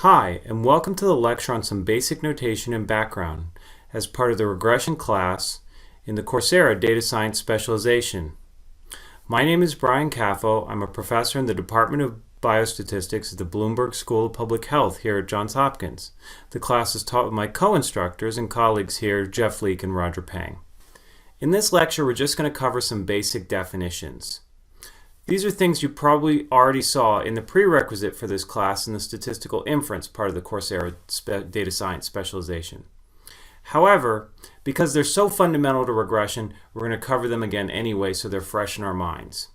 Hi, and welcome to the lecture on some basic notation and background as part of the regression class in the Coursera Data Science Specialization. My name is Brian Caffo. I'm a professor in the Department of Biostatistics at the Bloomberg School of Public Health here at Johns Hopkins. The class is taught with my co-instructors and colleagues here, Jeff Leake and Roger Pang. In this lecture, we're just going to cover some basic definitions. These are things you probably already saw in the prerequisite for this class in the statistical inference part of the Coursera Data Science Specialization. However, because they're so fundamental to regression, we're going to cover them again anyway so they're fresh in our minds.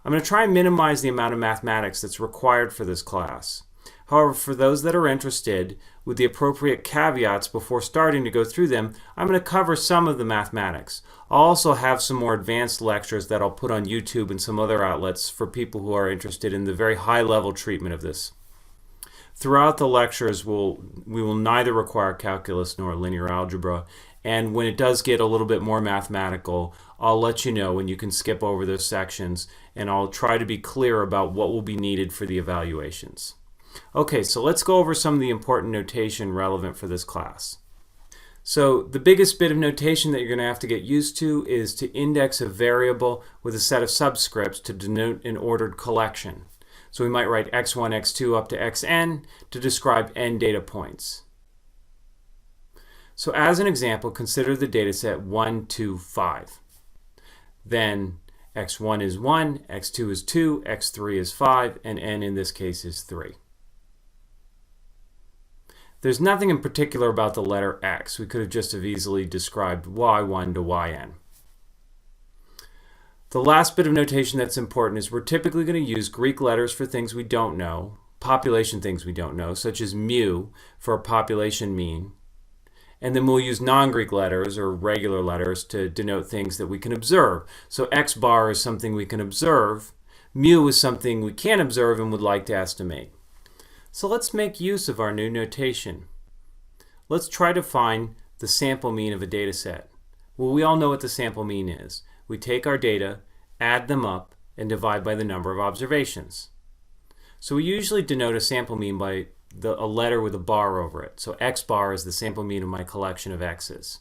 I'm going to try and minimize the amount of mathematics that's required for this class. However, for those that are interested, with the appropriate caveats before starting to go through them, I'm going to cover some of the mathematics. I'll also have some more advanced lectures that I'll put on YouTube and some other outlets for people who are interested in the very high-level treatment of this. Throughout the lectures, we will neither require calculus nor linear algebra, and when it does get a little bit more mathematical, I'll let you know, and you can skip over those sections, and I'll try to be clear about what will be needed for the evaluations. Okay, so let's go over some of the important notation relevant for this class. So the biggest bit of notation that you're going to have to get used to is to index a variable with a set of subscripts to denote an ordered collection. So we might write x1, x2 up to xn to describe n data points. So as an example, consider the data set 1, 2, 5. Then x1 is 1, x2 is 2, x3 is 5, and n in this case is 3. There's nothing in particular about the letter x. We could have just have easily described y1 to yn. The last bit of notation that's important is we're typically going to use Greek letters for things we don't know, population things we don't know, such as mu for a population mean. And then we'll use non-Greek letters or regular letters to denote things that we can observe. So x bar is something we can observe. Mu is something we can't observe and would like to estimate. So let's make use of our new notation. Let's try to find the sample mean of a data set. Well, we all know what the sample mean is. We take our data, add them up, and divide by the number of observations. So we usually denote a sample mean by a letter with a bar over it. So x bar is the sample mean of my collection of x's.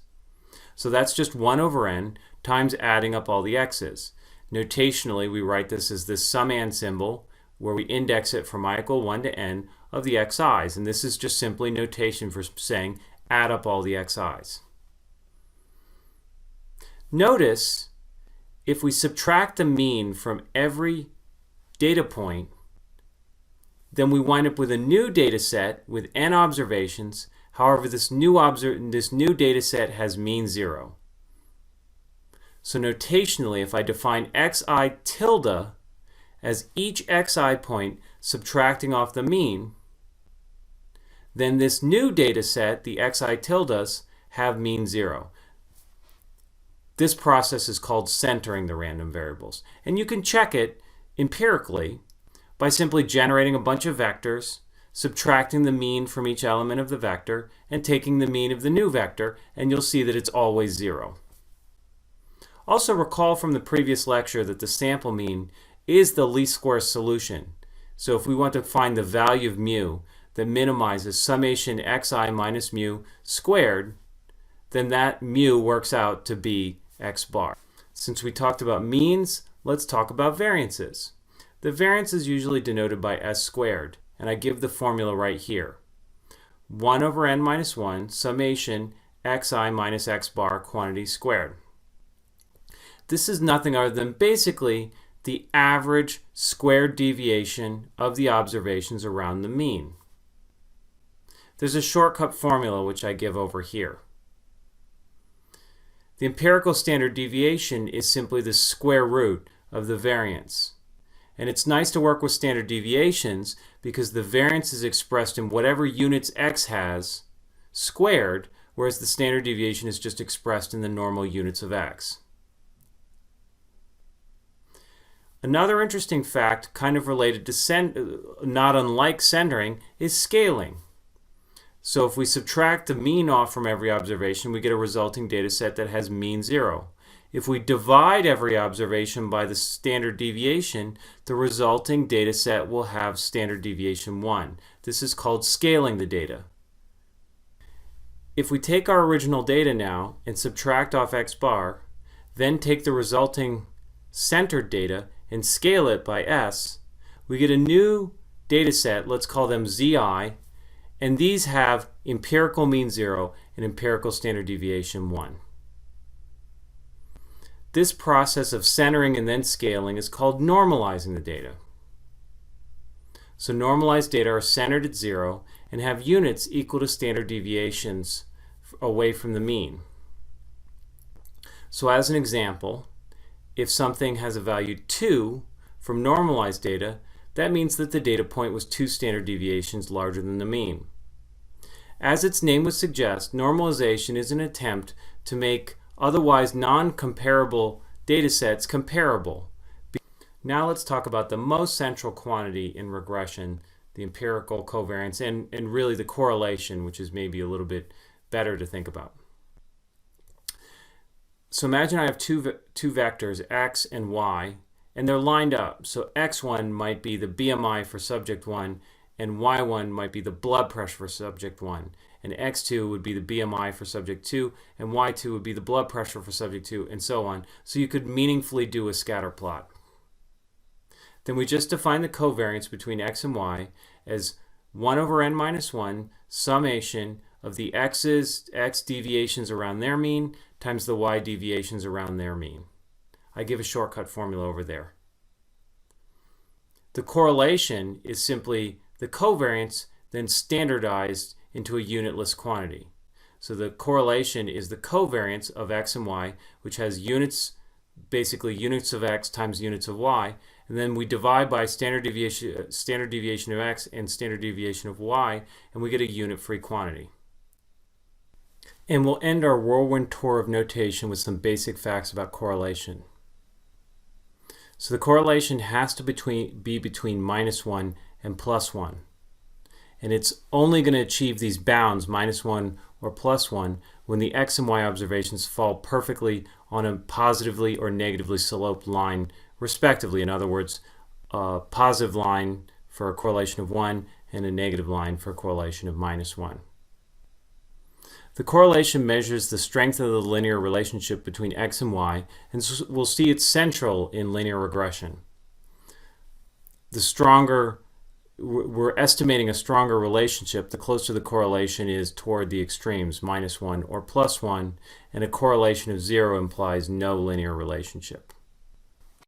So that's just 1 over n times adding up all the x's. Notationally, we write this as this sum and symbol, where we index it from I equal 1 to n of the xi's. And this is just simply notation for saying add up all the xi's. Notice, if we subtract the mean from every data point, then we wind up with a new data set with n observations. However, this new data set has mean 0. So notationally, if I define xi tilde as each xi point subtracting off the mean, then this new data set, the xi tildes, have mean 0. This process is called centering the random variables. And you can check it empirically by simply generating a bunch of vectors, subtracting the mean from each element of the vector, and taking the mean of the new vector, and you'll see that it's always 0. Also recall from the previous lecture that the sample mean is the least square solution. So if we want to find the value of mu that minimizes summation xi minus mu squared, then that mu works out to be x bar. Since we talked about means, let's talk about variances. The variance is usually denoted by s squared, and I give the formula right here. 1 over n minus 1 summation xi minus x bar quantity squared. This is nothing other than basically the average squared deviation of the observations around the mean. There's a shortcut formula which I give over here. The empirical standard deviation is simply the square root of the variance. And it's nice to work with standard deviations because the variance is expressed in whatever units x has squared, whereas the standard deviation is just expressed in the normal units of x. Another interesting fact, kind of related to not unlike centering, is scaling. So if we subtract the mean off from every observation, we get a resulting data set that has mean 0. If we divide every observation by the standard deviation, the resulting data set will have standard deviation 1. This is called scaling the data. If we take our original data now and subtract off x bar, then take the resulting centered data and scale it by s, we get a new data set, let's call them zi, and these have empirical mean 0 and empirical standard deviation 1. This process of centering and then scaling is called normalizing the data. So normalized data are centered at 0 and have units equal to standard deviations away from the mean. So as an example, if something has a value 2 from normalized data, that means that the data point was 2 standard deviations larger than the mean. As its name would suggest, normalization is an attempt to make otherwise non-comparable data sets comparable. Now let's talk about the most central quantity in regression, the empirical covariance, and really the correlation, which is maybe a little bit better to think about. So imagine I have two vectors, x and y, and they're lined up. So x1 might be the BMI for subject 1, and y1 might be the blood pressure for subject 1. And x2 would be the BMI for subject 2, and y2 would be the blood pressure for subject 2, and so on. So you could meaningfully do a scatter plot. Then we just define the covariance between x and y as 1 over n minus 1 summation of the x deviations around their mean times the y deviations around their mean. I give a shortcut formula over there. The correlation is simply the covariance then standardized into a unitless quantity. So the correlation is the covariance of x and y, which has units, basically units of x times units of y, and then we divide by standard deviation of x and standard deviation of y, and we get a unit-free quantity. And we'll end our whirlwind tour of notation with some basic facts about correlation. So the correlation has to be between minus 1 and plus 1. And it's only going to achieve these bounds, minus 1 or plus 1, when the x and y observations fall perfectly on a positively or negatively sloped line, respectively. In other words, a positive line for a correlation of 1 and a negative line for a correlation of minus 1. The correlation measures the strength of the linear relationship between x and y, and so we'll see it's central in linear regression. The stronger we're estimating a stronger relationship, the closer the correlation is toward the extremes, minus 1 or plus 1, and a correlation of 0 implies no linear relationship.